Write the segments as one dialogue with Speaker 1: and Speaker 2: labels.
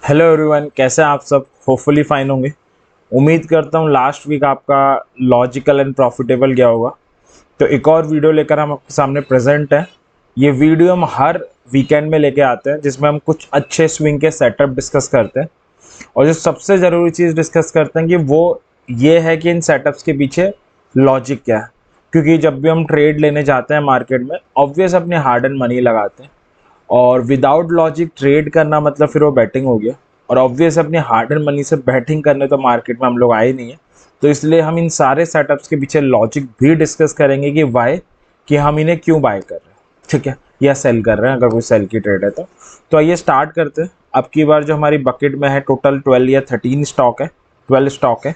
Speaker 1: Hello everyone, कैसे हैं आप सब। होपफुली फाइन होंगे। उम्मीद करता हूँ लास्ट वीक आपका लॉजिकल एंड प्रॉफिटेबल गया होगा। तो एक और वीडियो लेकर हम आपके सामने प्रेजेंट हैं। ये वीडियो हम हर वीकेंड में लेके आते हैं, जिसमें हम कुछ अच्छे स्विंग के सेटअप डिस्कस करते हैं। और जो सबसे ज़रूरी चीज़ डिस्कस करते हैं कि वो ये है कि इन सेटअप्स के पीछे लॉजिक क्या है। क्योंकि जब भी हम ट्रेड लेने जाते हैं मार्केट में, ऑब्वियस अपने हार्ड एंड मनी लगाते हैं। और विदाउट लॉजिक ट्रेड करना मतलब फिर वो बैटिंग हो गया। और ऑब्वियस अपने हार्ड एंड मनी से बैटिंग करने तो मार्केट में हम लोग आए नहीं है। तो इसलिए हम इन सारे सेटअप्स के पीछे लॉजिक भी डिस्कस करेंगे कि वाई, कि हम इन्हें क्यों बाय कर रहे हैं, ठीक है, या सेल कर रहे हैं अगर कोई सेल की ट्रेड है तो आइए स्टार्ट करते हैं। अब की बार जो हमारी बकेट में है टोटल 12 या 13 स्टॉक है, 12 स्टॉक है।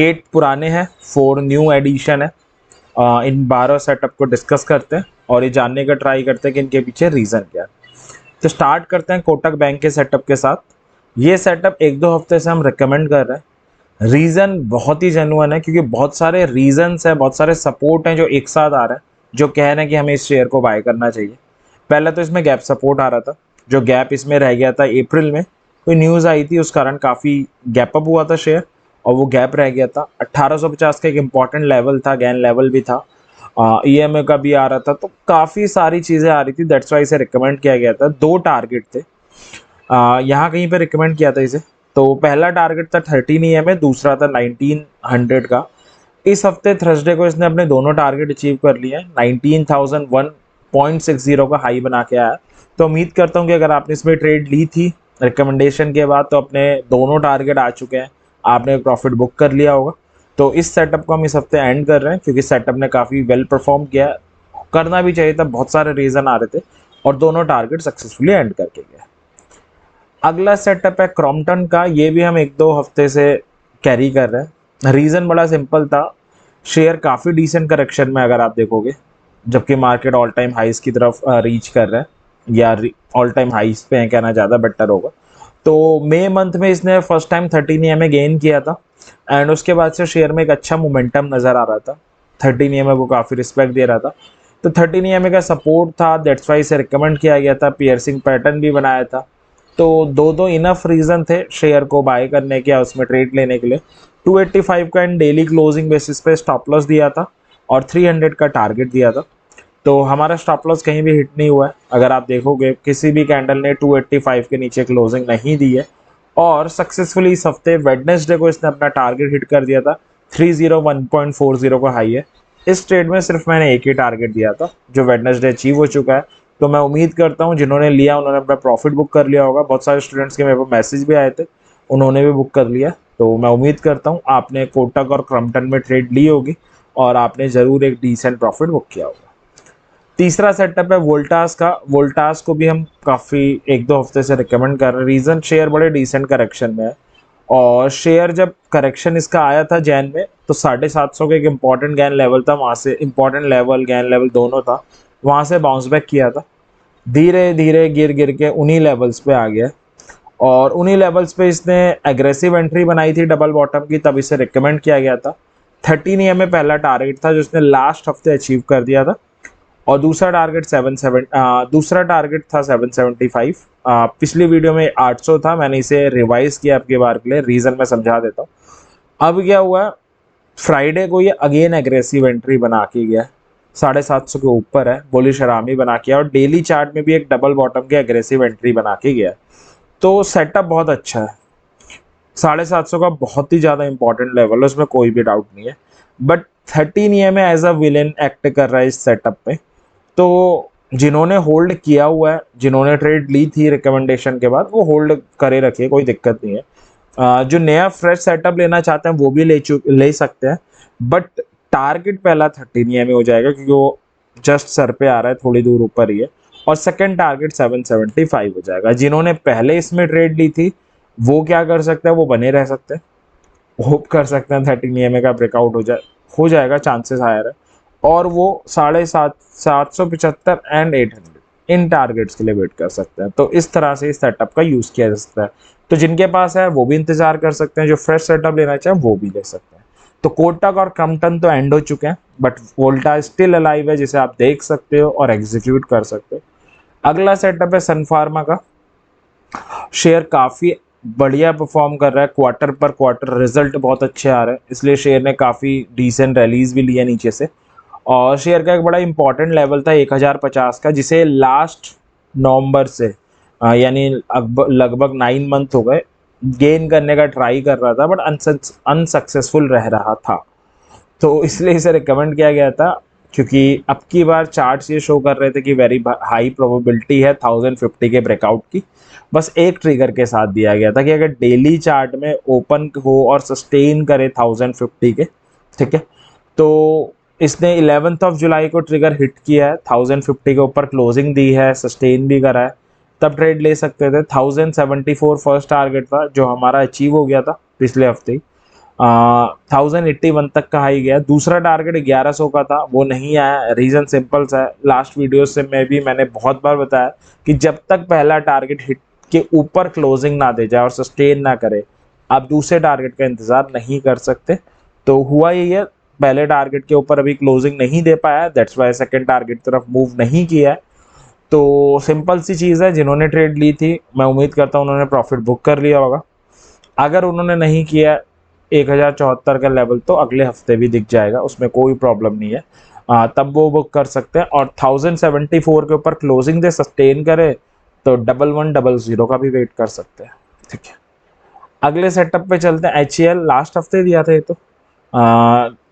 Speaker 1: 8 पुराने हैं, 4 न्यू एडिशन है। इन 12 सेटअप को डिस्कस करते हैं और ये जानने का ट्राई करते हैं कि इनके पीछे रीज़न क्या है। तो स्टार्ट करते हैं कोटक बैंक के सेटअप के साथ। ये सेटअप एक दो हफ्ते से हम रिकमेंड कर रहे हैं। रीज़न बहुत ही जेन्युइन है, क्योंकि बहुत सारे रीजंस हैं, बहुत सारे सपोर्ट हैं जो एक साथ आ रहे हैं, जो कह रहे हैं कि हमें इस शेयर को बाय करना चाहिए। पहले तो इसमें गैप सपोर्ट आ रहा था, जो गैप इसमें रह गया था अप्रैल में। कोई न्यूज़ आई थी, उस कारण काफ़ी गैप अप हुआ था शेयर, और वो गैप रह गया था। 1850 का एक इंपॉर्टेंट लेवल था, गैन लेवल भी था। ईएमए का भी आ रहा था, तो काफ़ी सारी चीज़ें आ रही थी। दैट्स वाई इसे रिकमेंड किया गया था। 2 टारगेट थे, यहाँ कहीं पे रिकमेंड किया था इसे। तो पहला टारगेट था 13 ईएमए, दूसरा था 1900 का। इस हफ्ते थर्सडे को इसने अपने दोनों टारगेट अचीव कर लिए हैं। 19,001.60 का हाई बना के आया। तो उम्मीद करता हूँ कि अगर आपने इसमें ट्रेड ली थी रिकमेंडेशन के बाद, तो अपने दोनों टारगेट आ चुके हैं, आपने प्रॉफिट बुक कर लिया होगा। तो इस सेटअप को हम इस हफ्ते एंड कर रहे हैं, क्योंकि सेटअप ने काफ़ी वेल परफॉर्म किया। करना भी चाहिए था, बहुत सारे रीज़न आ रहे थे, और दोनों टारगेट सक्सेसफुली एंड करके गए। अगला सेटअप है क्रॉम्पटन का। ये भी हम एक दो हफ्ते से कैरी कर रहे हैं। रीज़न बड़ा सिंपल था, शेयर काफ़ी डिसेंट करेक्शन में अगर आप देखोगे, जबकि मार्केट ऑल टाइम हाइस की तरफ रीच कर रहा है, या ऑल टाइम हाइस पे है कहना ज़्यादा बेटर होगा। तो मई मंथ में इसने फर्स्ट टाइम 13 ईएमए गेन किया था, एंड उसके बाद से शेयर में एक अच्छा मोमेंटम नज़र आ रहा था। 13 ईएमए को काफ़ी रिस्पेक्ट दे रहा था। तो 13 ईएमए का सपोर्ट था, दैट्स वाई इसे रिकमेंड किया गया था। पियर्सिंग पैटर्न भी बनाया था। तो दो दो इनफ रीज़न थे शेयर को बाय करने के या उसमें ट्रेड लेने के लिए। 285 का इन डेली क्लोजिंग बेसिस पे स्टॉप लॉस दिया था, और 300 का टारगेट दिया था। तो हमारा स्टॉप लॉस कहीं भी हिट नहीं हुआ है। अगर आप देखोगे किसी भी कैंडल ने 285 के नीचे क्लोजिंग नहीं दी है। और सक्सेसफुली इस हफ्ते वेडनेसडे को इसने अपना टारगेट हिट कर दिया था। 301.40 का हाई है। इस ट्रेड में सिर्फ मैंने एक ही टारगेट दिया था, जो वेडनेसडे अचीव हो चुका है। तो मैं उम्मीद करता हूँ जिन्होंने लिया उन्होंने अपना प्रॉफिट बुक कर लिया होगा। बहुत सारे स्टूडेंट्स के मेरे पास मैसेज भी आए थे, उन्होंने भी बुक कर लिया। तो मैं उम्मीद करता हूँ आपने कोटक और क्रम्पटन में ट्रेड ली होगी, और आपने ज़रूर एक डिसेंट प्रॉफिट बुक किया होगा। तीसरा सेटअप है वोल्टास का। वोल्टास को भी हम काफ़ी एक दो हफ्ते से रिकमेंड कर रहे हैं। रीज़न, शेयर बड़े डिसेंट करेक्शन में है, और शेयर जब करेक्शन इसका आया था जैन में, तो 750 का एक इंपॉर्टेंट गैन लेवल था, वहाँ से इंपॉर्टेंट लेवल गैन लेवल दोनों था, वहाँ से बाउंस बैक किया था। धीरे धीरे गिर गिर के उन्हीं लेवल्स पे आ गया, और उन्हीं लेवल्स पे इसने एग्रेसिव एंट्री बनाई थी डबल बॉटम की, तब इसे रिकमेंड किया गया था। 13 ईएमए पहला टारगेट था जो इसने लास्ट हफ्ते अचीव कर दिया था। और दूसरा टारगेट था 775। पिछली वीडियो में 800 था, मैंने इसे रिवाइज किया आपके बार के लिए। रीज़न मैं समझा देता हूँ। अब क्या हुआ, फ्राइडे को ये अगेन एग्रेसिव एंट्री बना के गया। 750 के ऊपर है, बुलिश आरामी बना के, और डेली चार्ट में भी एक डबल बॉटम की एग्रेसिव एंट्री बना के गया। तो सेटअप बहुत अच्छा है। 750 का बहुत ही ज़्यादा इंपॉर्टेंट लेवल है, उसमें कोई भी डाउट नहीं है। But 13 EMA as a villain act कर रहा है इस सेटअप पे। तो जिन्होंने होल्ड किया हुआ है, जिन्होंने ट्रेड ली थी रिकमेंडेशन के बाद, वो होल्ड करे रखिए, कोई दिक्कत नहीं है। जो नया फ्रेश सेटअप लेना चाहते हैं वो भी ले सकते हैं। बट टारगेट पहला 13 में हो जाएगा, क्योंकि वो जस्ट सर पे आ रहा है, थोड़ी दूर ऊपर ही है। और सेकंड टारगेट 775 हो जाएगा। जिन्होंने पहले इसमें ट्रेड ली थी वो क्या कर सकते हैं, वो बने रह सकते हैं, होप कर सकते हैं 13 का ब्रेकआउट हो जाएगा, चांसेस हायर है। और वो 750 एंड 800 इन टारगेट्स के लिए वेट कर सकते हैं। तो इस तरह से इस सेटअप का यूज़ किया जा सकता है। तो जिनके पास है वो भी इंतजार कर सकते हैं, जो फ्रेश सेटअप लेना चाहें वो भी ले सकते हैं। तो कोटक और क्रम्पटन तो एंड हो चुके हैं, बट वोल्टा स्टिल अलाइव है, जिसे आप देख सकते हो और एग्जीक्यूट कर सकते हो। अगला सेटअप है सन फार्मा का। शेयर काफ़ी बढ़िया परफॉर्म कर रहा है, क्वार्टर पर क्वार्टर रिजल्ट बहुत अच्छे आ रहे हैं, इसलिए शेयर ने काफ़ी डिसेंट रैलीज भी लिया नीचे से। और शेयर का एक बड़ा इंपॉर्टेंट लेवल था 1050 का, जिसे लास्ट नवंबर से यानी लगभग 9 मंथ हो गए गेन करने का ट्राई कर रहा था, बट अनसक्सेसफुल रह रहा था। तो इसलिए इसे रिकमेंड किया गया था, क्योंकि अब की बार चार्ट्स ये शो कर रहे थे कि वेरी हाई प्रोबेबिलिटी है 1050 के ब्रेकआउट की। बस एक ट्रिगर के साथ दिया गया था कि अगर डेली चार्ट में ओपन हो और सस्टेन करे 1050 के, ठीक है, तो इसने 11 जुलाई को ट्रिगर हिट किया है, 1050 के ऊपर क्लोजिंग दी है, सस्टेन भी करा है, तब ट्रेड ले सकते थे। 1074 फर्स्ट टारगेट था जो हमारा अचीव हो गया था पिछले हफ्ते ही। 1081 तक का हाई गया। दूसरा टारगेट 1100 का था, वो नहीं आया। रीज़न सिंपल सा है, लास्ट वीडियो से मैंने बहुत बार बताया कि जब तक पहला टारगेट हिट के ऊपर क्लोजिंग ना दे जाए और सस्टेन ना करे, आप दूसरे टारगेट का इंतज़ार नहीं कर सकते। तो हुआ यही है, पहले टारगेट के ऊपर अभी क्लोजिंग नहीं दे पाया, दैट्स वाई सेकंड टारगेट तरफ मूव नहीं किया है। तो सिंपल सी चीज़ है, जिन्होंने ट्रेड ली थी मैं उम्मीद करता हूँ उन्होंने प्रॉफिट बुक कर लिया होगा। अगर उन्होंने नहीं किया 1074 का लेवल, तो अगले हफ्ते भी दिख जाएगा, उसमें कोई प्रॉब्लम नहीं है। तब वो बुक कर सकते हैं। और 1074 के ऊपर क्लोजिंग दे, सस्टेन करे, तो 1100 का भी वेट कर सकते हैं। ठीक है, अगले सेटअप पे चलते हैं। HCL लास्ट हफ्ते दिया था ये तो,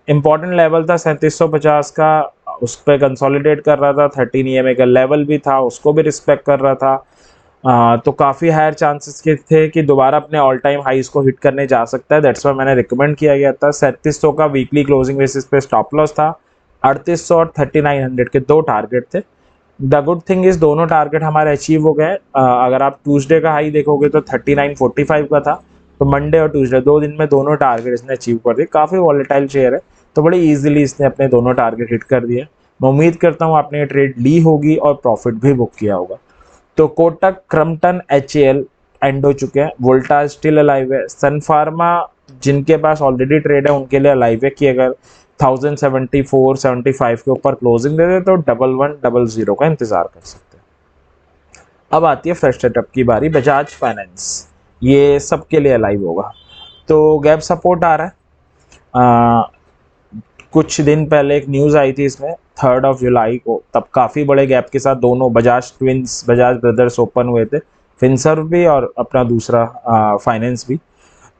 Speaker 1: इम्पॉर्टेंट लेवल था 3750 का, उस पर कंसोलिडेट कर रहा था। 13 EMA का लेवल भी था, उसको भी रिस्पेक्ट कर रहा था। तो काफ़ी हायर चांसेस के थे कि दोबारा अपने ऑल टाइम हाइज को हिट करने जा सकता है, दैट्स वाई मैंने रिकमेंड किया गया था। 3700 का वीकली क्लोजिंग बेसिस पे स्टॉप लॉस था। 3800 और 3900 के दो टारगेट थे। द गुड थिंग इज दोनों टारगेट हमारे अचीव हो गए। अगर आप ट्यूसडे का हाई देखोगे तो 3945 का था, तो मंडे और ट्यूसडे 2 दिन में दोनों टारगेट इसने अचीव कर दिए। काफ़ी वॉलेटाइल शेयर है, तो बड़ी इजीली इसने अपने दोनों टारगेट हिट कर दिए। मैं उम्मीद करता हूँ आपने ये ट्रेड ली होगी और प्रॉफिट भी बुक किया होगा। तो कोटक, क्रम्पटन, HCL एंड हो चुके हैं। वोल्टास स्टिल अलाइव है। सन फार्मा जिनके पास ऑलरेडी ट्रेड है उनके लिए अलाइव है कि अगर 1074-75 के ऊपर क्लोजिंग दे दे तो 1100 का इंतजार कर सकते हैं। अब आती है फ्रेश सेटअप की बारी। बजाज फाइनेंस, ये सबके लिए अलाइव होगा। तो गैप सपोर्ट आ रहा है। कुछ दिन पहले एक न्यूज़ आई थी इसमें 3 जुलाई को, तब काफ़ी बड़े गैप के साथ दोनों Bajaj twins, Bajaj brothers open हुए थे, फिनसर्व भी और अपना दूसरा फाइनेंस भी।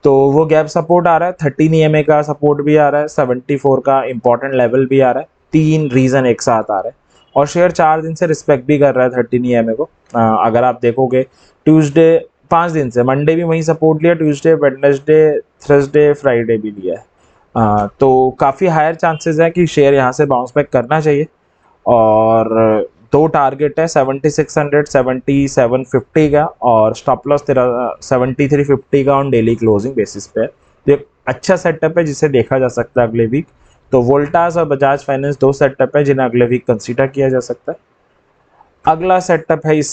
Speaker 1: तो वो गैप सपोर्ट आ रहा है। 13 EMA का सपोर्ट भी आ रहा है, 74 का इंपॉर्टेंट लेवल भी आ रहा है। 3 रीज़न एक साथ आ रहे हैं और शेयर 4 दिन से रिस्पेक्ट भी कर रहा है 13 EMA को। अगर आप देखोगे ट्यूसडे, 5 दिन से मंडे भी वहीं सपोर्ट लिया, ट्यूसडे, वेडनेसडे, थर्सडे, फ्राइडे भी लिया है। तो काफ़ी हायर चांसेस है कि शेयर यहाँ से बाउंस बैक करना चाहिए। और दो टारगेट है 7600, 7750 का, और स्टॉप लॉस तेरा 7350 का ऑन डेली क्लोजिंग बेसिस पे है। तो एक अच्छा सेटअप है जिसे देखा जा सकता है अगले वीक। तो वोल्टास और बजाज फाइनेंस दो सेटअप है जिन्हें अगले वीक कंसीडर किया जा सकता है। अगला सेटअप है इस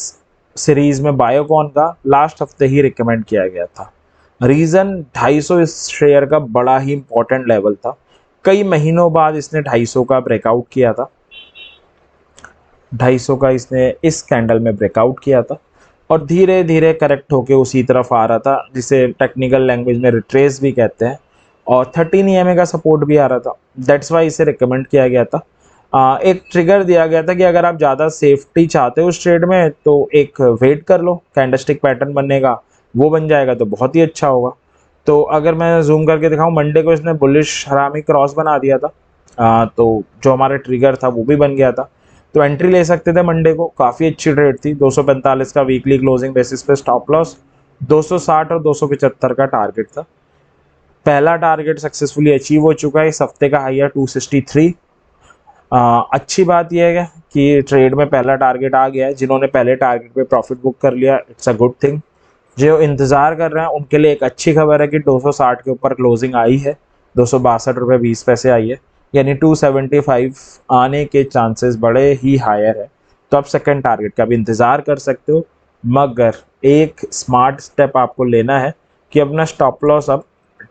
Speaker 1: सीरीज में बायोकॉन का, लास्ट हफ्ते ही रिकमेंड किया गया था। रीज़न 250 इस शेयर का बड़ा ही इंपॉर्टेंट लेवल था। कई महीनों बाद इसने 250 का ब्रेकआउट किया था। 250 का इसने इस कैंडल में ब्रेकआउट किया था और धीरे धीरे करेक्ट होके उसी तरफ आ रहा था, जिसे टेक्निकल लैंग्वेज में रिट्रेस भी कहते हैं। और 13 EMA का सपोर्ट भी आ रहा था, दैट्स वाई इसे रिकमेंड किया गया था। एक ट्रिगर दिया गया था कि अगर आप ज़्यादा सेफ्टी चाहते हो उस ट्रेड में तो एक वेट कर लो, कैंडलस्टिक पैटर्न बनेगा, वो बन जाएगा तो बहुत ही अच्छा होगा। तो अगर मैं जूम करके दिखाऊं, मंडे को इसने बुलिश हरामी क्रॉस बना दिया था। तो जो हमारा ट्रिगर था वो भी बन गया था, तो एंट्री ले सकते थे मंडे को। काफ़ी अच्छी ट्रेड थी। 245 का वीकली क्लोजिंग बेसिस पे स्टॉप लॉस, 260 और 275 का टारगेट था। पहला टारगेट सक्सेसफुली अचीव हो चुका है। इस हफ्ते का हाई है 263। अच्छी बात यह है कि ट्रेड में पहला टारगेट आ गया है। जिन्होंने पहले टारगेट पे प्रॉफिट बुक कर लिया, इट्स अ गुड थिंग। जो इंतज़ार कर रहे हैं उनके लिए एक अच्छी खबर है कि 260 के ऊपर क्लोजिंग आई है, 262 रुपये 20 पैसे आई है, यानी 275 आने के चांसेस बड़े ही हायर है। तो आप सेकंड टारगेट का भी इंतज़ार कर सकते हो, मगर एक स्मार्ट स्टेप आपको लेना है कि अपना स्टॉप लॉस अब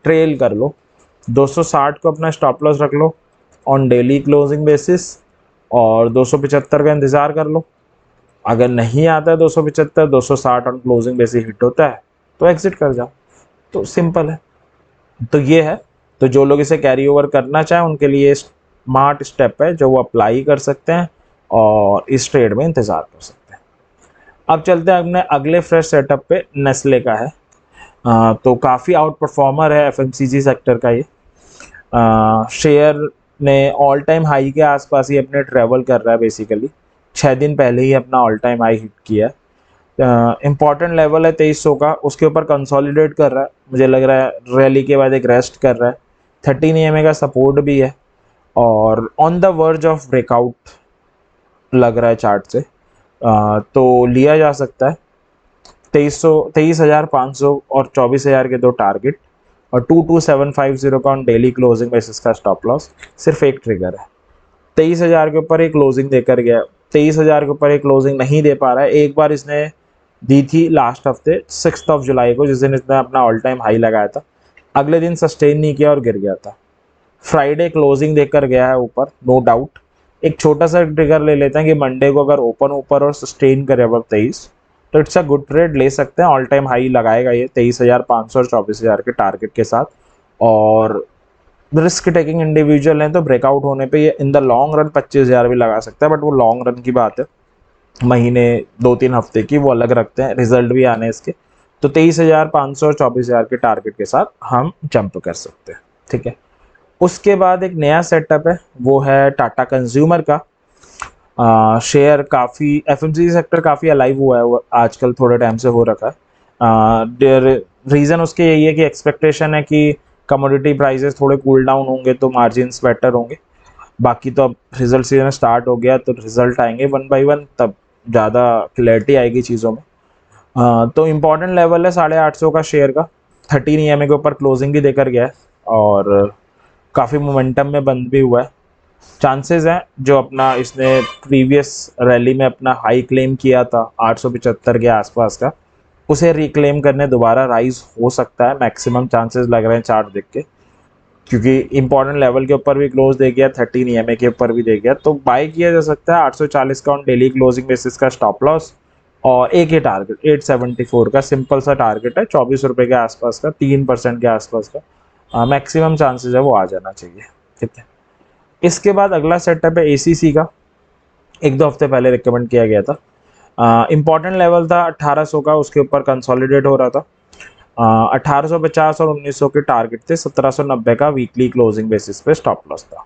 Speaker 1: ट्रेल कर लो। 260 को अपना स्टॉप लॉस रख लो ऑन डेली क्लोजिंग बेसिस, और 275 का इंतज़ार कर लो। अगर नहीं आता है 275, 260 ऑन क्लोजिंग बेसिस हिट होता है तो एग्जिट कर जाओ। तो सिंपल है। तो ये है। तो जो लोग इसे कैरी ओवर करना चाहें उनके लिए स्मार्ट स्टेप है जो वो अप्लाई कर सकते हैं और इस ट्रेड में इंतज़ार कर सकते हैं। अब चलते हैं अपने अगले फ्रेश सेटअप पे, नेस्ले का है। तो काफ़ी आउट परफॉर्मर है एफएमसीजी सेक्टर का ये। शेयर ने ऑल टाइम हाई के आसपास ही अपने ट्रेवल कर रहा है बेसिकली। 6 दिन पहले ही अपना ऑल टाइम हाई हिट किया है। इम्पॉर्टेंट लेवल है 2300 का, उसके ऊपर कंसोलिडेट कर रहा है। मुझे लग रहा है रैली के बाद एक रेस्ट कर रहा है। 13 EMA का सपोर्ट भी है और on the verge of breakout लग रहा है चार्ट से। तो लिया जा सकता है। 23,500 और 24,000 के दो टारगेट और 22,750 का ऑन डेली क्लोजिंग बेसिस का स्टॉप लॉस। सिर्फ एक ट्रिगर है। 23,000 के ऊपर एक क्लोजिंग देकर गया। 23,000 के ऊपर एक क्लोजिंग नहीं दे पा रहा है। एक बार इसने दी थी लास्ट हफ्ते 6 जुलाई को, जिस दिन इसने अपना ऑल टाइम हाई लगाया था। अगले दिन सस्टेन नहीं किया और गिर गया था। फ्राइडे क्लोजिंग देकर गया है ऊपर, नो डाउट। एक छोटा सा ट्रिगर ले लेते हैं कि मंडे को अगर ओपन ऊपर और सस्टेन करे अब 23, तो इट्स अ गुड ट्रेड, ले सकते हैं। ऑल टाइम हाई लगाएगा ये 23,500 और 24,000 के टारगेट के साथ। और रिस्क टेकिंग इंडिविजुअल हैं तो ब्रेकआउट होने पे ये इन द लॉन्ग रन 25,000 भी लगा सकता है, बट वो लॉन्ग रन की बात है, महीने 2-3 हफ्ते की, वो अलग रखते हैं, रिजल्ट भी आने इसके। तो 23,500 और 24,000 के टारगेट के साथ हम जंप कर सकते हैं। ठीक है। उसके बाद एक नया सेटअप है, वो है टाटा कंज्यूमर का। शेयर काफ़ी, एफएमसीजी सेक्टर काफ़ी अलाइव हुआ है वो आजकल, थोड़े टाइम से हो रखा है। रीज़न उसके यही है कि एक्सपेक्टेशन है कि कमोडिटी प्राइसेस थोड़े कूल डाउन होंगे तो मार्जिन्स बेटर होंगे। बाकी तो अब रिजल्ट सीजन स्टार्ट हो गया तो रिजल्ट आएंगे 1 by 1, तब ज़्यादा क्लैरिटी आएगी चीज़ों में। तो इम्पॉर्टेंट लेवल है 850 का शेयर का। 13 EMA के ऊपर क्लोजिंग भी देकर गया है और काफ़ी मोमेंटम में बंद भी हुआ है। चांसेस हैं जो अपना इसने प्रीवियस रैली में अपना हाई क्लेम किया था 875 के आसपास का, उसे रिक्लेम करने दोबारा राइज हो सकता है। मैक्सिमम चांसेस लग रहे हैं चार्ट देख के, क्योंकि इंपॉर्टेंट लेवल के ऊपर भी क्लोज दे गया, 13 EMA के ऊपर भी दे गया, तो बाय किया जा सकता है। 840 का ऑन डेली क्लोजिंग बेसिस का स्टॉप लॉस और एक ही टारगेट 874 का सिंपल सा टारगेट है, 24 रुपये के आसपास का, 3% के आसपास का मैक्सिमम चांसेस है वो आ जाना चाहिए। ठीक है। इसके बाद अगला सेटअप है ACC का। 1-2 हफ्ते पहले रिकमेंड किया गया था। इंपॉर्टेंट लेवल था 1800 का, उसके ऊपर कंसोलिडेट हो रहा था। 1850 और 1900 के टारगेट थे। 1790 का वीकली क्लोजिंग बेसिस पे स्टॉप लॉस था।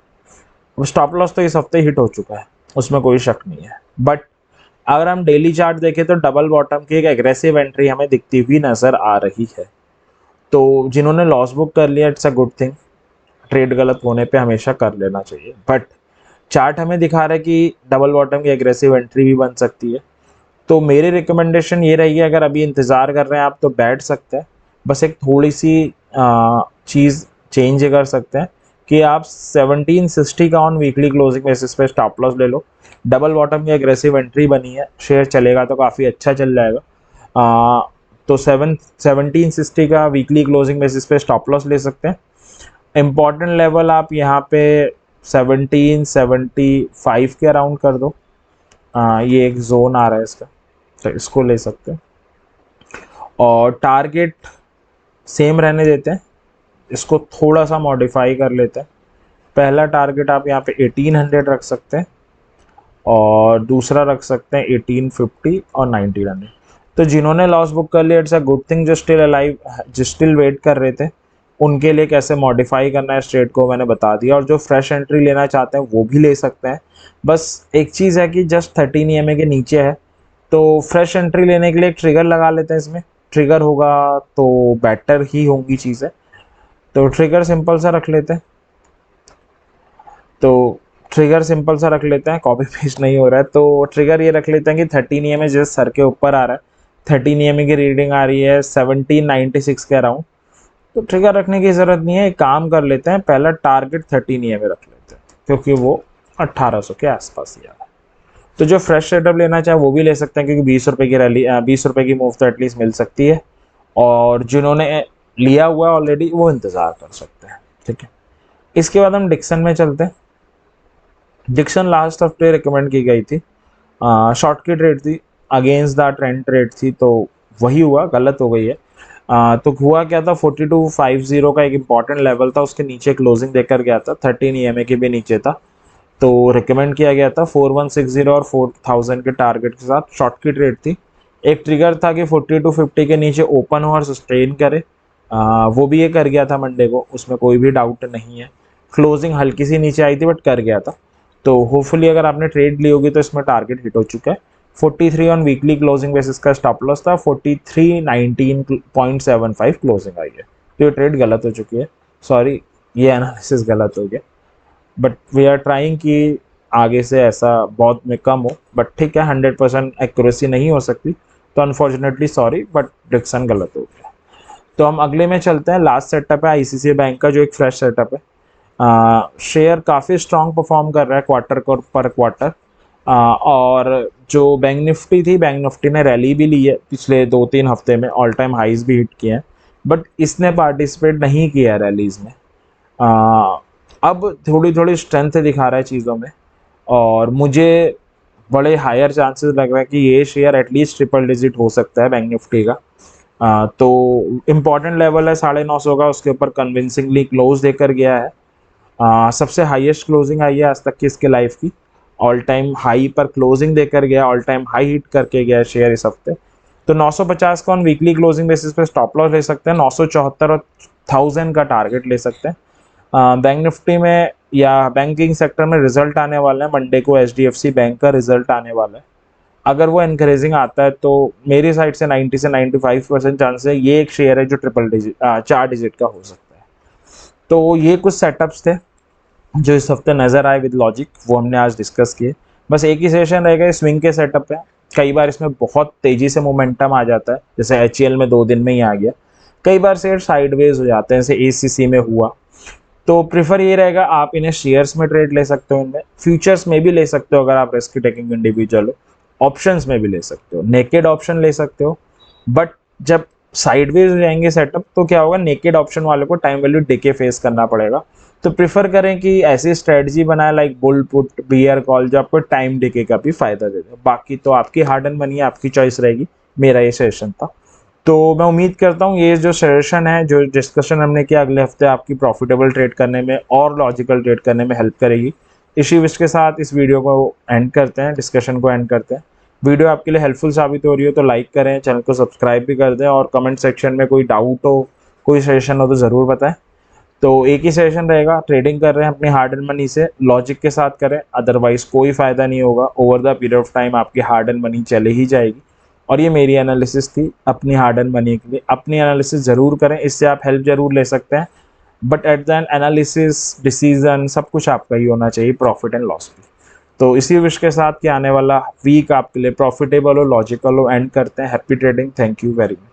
Speaker 1: स्टॉप लॉस तो इस हफ्ते हिट हो चुका है, उसमें कोई शक नहीं है। बट अगर हम डेली चार्ट देखें तो डबल बॉटम की एक एग्रेसिव एंट्री हमें दिखती हुई नजर आ रही है। तो जिन्होंने लॉस बुक कर लिया, it's a good thing. Trade गलत होने पे हमेशा कर लेना चाहिए, बट चार्ट हमें दिखा रहा है कि डबल बॉटम की एग्रेसिव एंट्री भी बन सकती है। तो मेरी रिकमेंडेशन ये रहेगी, अगर अभी इंतज़ार कर रहे हैं आप तो बैठ सकते हैं। बस एक थोड़ी सी चीज़ चेंज कर सकते हैं कि आप 1760 का ऑन वीकली क्लोजिंग बेसिस पे स्टॉप लॉस ले लो। डबल बॉटम की एग्रेसिव एंट्री बनी है, शेयर चलेगा तो काफ़ी अच्छा चल जाएगा। तो 1760 का वीकली क्लोजिंग बेसिस पे स्टॉप लॉस ले सकते हैं। इम्पॉर्टेंट लेवल आप यहाँ पे 1775 के अराउंड कर दो। ये एक जोन आ रहा है इसका, तो इसको ले सकते हैं। और टारगेट सेम रहने देते हैं, इसको थोड़ा सा मॉडिफाई कर लेते हैं। पहला टारगेट आप यहाँ पे 1800 रख सकते हैं और दूसरा रख सकते हैं 1850 और 1900। तो जिन्होंने लॉस बुक कर लिया, इट्स अ गुड थिंग। जो स्टिल अलाइव, जो स्टिल वेट कर रहे थे, उनके लिए कैसे मॉडिफाई करना है स्ट्रेट को मैंने बता दिया। और जो फ्रेश एंट्री लेना चाहते हैं वो भी ले सकते हैं। बस एक चीज़ है कि जस्ट 13 EMA के नीचे है, तो फ्रेश एंट्री लेने के लिए एक ट्रिगर लगा लेते हैं। इसमें ट्रिगर होगा तो बेटर ही होंगी चीज़ें। तो ट्रिगर सिंपल सा रख लेते हैं। तो ट्रिगर सिंपल सा रख लेते हैं, कॉपी पेस्ट नहीं हो रहा है। तो ट्रिगर ये रख लेते हैं कि 13 EMA जिस सर के ऊपर आ रहा है, 13 EMA की रीडिंग आ रही है 1796 के अराउंड। तो ट्रिगर रखने की ज़रूरत नहीं है, एक काम कर लेते हैं, पहला टारगेट 13 EMA रख लेते हैं, क्योंकि वो 1800 के आसपास ही आ रहा है। तो जो फ्रेश सेटअप लेना चाहे वो भी ले सकते हैं, क्योंकि 20 रुपये की रैली, 20 रुपये की मूव तो एटलीस्ट मिल सकती है। और जिन्होंने लिया हुआ है ऑलरेडी वो इंतज़ार कर सकते हैं। ठीक है। इसके बाद हम डिक्सन में चलते हैं। डिक्सन लास्ट हफ्ते रिकमेंड की गई थी, शॉर्ट की ट्रेड थी, अगेंस्ट द ट्रेंड ट्रेड थी, तो वही हुआ, गलत हो गई है। तो हुआ क्या था, 4250 का एक इंपॉर्टेंट लेवल था, उसके नीचे क्लोजिंग देकर गया था, 13 EMA के भी नीचे था। तो रिकमेंड किया गया था 4160 और 4000 के टारगेट के साथ शॉर्ट की ट्रेड थी। एक ट्रिगर था कि 4250 के नीचे ओपन हो और सस्टेन करे, वो भी ये कर गया था मंडे को, उसमें कोई भी डाउट नहीं है। क्लोजिंग हल्की सी नीचे आई थी बट कर गया था। तो होपफुली अगर आपने ट्रेड ली होगी तो इसमें टारगेट हिट हो चुका है। 43 ऑन वीकली क्लोजिंग बेसिस का स्टॉप लॉस था, 4319.75 क्लोजिंग आई है। तो ये ट्रेड गलत हो चुकी है, सॉरी ये एनालिसिस गलत हो गया, बट वी आर ट्राइंग कि आगे से ऐसा बहुत में कम हो, बट ठीक है 100% एक्यूरेसी नहीं हो सकती, तो अनफॉर्चुनेटली सॉरी बट डिक्शन गलत हो गया। तो हम अगले में चलते हैं। लास्ट सेटअप है ICICI बैंक का, जो एक फ्रेश सेटअप है। शेयर काफ़ी स्ट्रॉन्ग परफॉर्म कर रहा है क्वार्टर पर क्वार्टर, और जो बैंक निफ्टी थी, बैंक निफ्टी ने रैली भी ली है पिछले 2-3 हफ्ते में, ऑल टाइम हाइज भी हिट किए हैं, बट इसने पार्टिसिपेट नहीं किया रैलीज में। अब थोड़ी थोड़ी स्ट्रेंथ दिखा रहा है चीज़ों में, और मुझे बड़े हायर चांसेस लग रहा है कि ये शेयर एटलीस्ट ट्रिपल डिजिट हो सकता है बैंक निफ्टी का। तो इम्पॉर्टेंट लेवल है 950 का, उसके ऊपर कन्विंसिंगली क्लोज देकर गया है। सबसे हाईएस्ट क्लोजिंग आई है आज तक की इसके लाइफ की, ऑल टाइम हाई पर क्लोजिंग देकर गया, ऑल टाइम हाई हिट करके गया शेयर इस हफ्ते। तो 950 का ऑन वीकली क्लोजिंग बेसिस पे स्टॉप लॉस ले सकते हैं, 974 और 1000 का टारगेट ले सकते हैं। बैंक निफ्टी में या बैंकिंग सेक्टर में रिजल्ट आने वाला है मंडे को, HDFC बैंक का रिजल्ट आने वाला है। अगर वो एनकरेजिंग आता है तो मेरी साइड से 90 से 95% चांस है ये एक शेयर है जो ट्रिपल डिजिट 4 डिजिट का हो सकता है। तो ये कुछ सेटअप्स थे जो इस हफ्ते नज़र आए विद लॉजिक, वो हमने आज डिस्कस किए। बस एक ही सेशन रहेगा, स्विंग के सेटअप है। कई बार इसमें बहुत तेज़ी से मोमेंटम आ जाता है, जैसे HCL में 2 दिन में ही आ गया। कई बार शेयर साइडवेज हो जाते हैं, जैसे ACC में हुआ। तो प्रीफर ये रहेगा, आप इन्हें शेयर्स में ट्रेड ले सकते हो, इनमें फ्यूचर्स में भी ले सकते हो अगर आप रिस्क टेकिंग इंडिविजुअल हो, ऑप्शंस में भी ले सकते हो, नेकेड ऑप्शन ले सकते हो। बट जब साइडवेज हो जाएंगे सेटअप तो क्या होगा, नेकेड ऑप्शन वाले को टाइम वैल्यू डिके फेस करना पड़ेगा। तो प्रीफर करें कि ऐसी स्ट्रेटजी बनाए like bull put, bear call, जो आपको टाइम डिके का भी फायदा दे दे। बाकी तो आपकी हार्ड एंड मनी, आपकी चॉइस रहेगी। मेरा ये सेशन था, तो मैं उम्मीद करता हूँ ये जो सेशन है, जो डिस्कशन हमने किया, अगले हफ्ते आपकी प्रॉफिटेबल ट्रेड करने में और लॉजिकल ट्रेड करने में हेल्प करेगी। इसी विश के साथ इस वीडियो को एंड करते हैं, डिस्कशन को एंड करते हैं। वीडियो आपके लिए हेल्पफुल साबित हो रही हो तो लाइक करें, चैनल को सब्सक्राइब भी कर दें, और कमेंट सेक्शन में कोई डाउट हो, कोई सजेशन हो तो ज़रूर बताएं। तो एक ही सेशन रहेगा, ट्रेडिंग कर रहे हैं अपनी हार्ड एंड मनी से, लॉजिक के साथ करें, अदरवाइज कोई फ़ायदा नहीं होगा। Over the period of time आपकी हार्ड एंड मनी चले ही जाएगी। और ये मेरी एनालिसिस थी अपनी हार्ड एंड मनी के लिए। अपनी एनालिसिस ज़रूर करें, इससे आप हेल्प ज़रूर ले सकते हैं, but at the end analysis decision सब कुछ आपका ही होना चाहिए, प्रॉफिट एंड लॉस भी। तो इसी विश के साथ कि आने वाला वीक आपके लिए प्रॉफिटेबल हो, लॉजिकल हो, एंड करते हैं। Happy trading, thank you very much.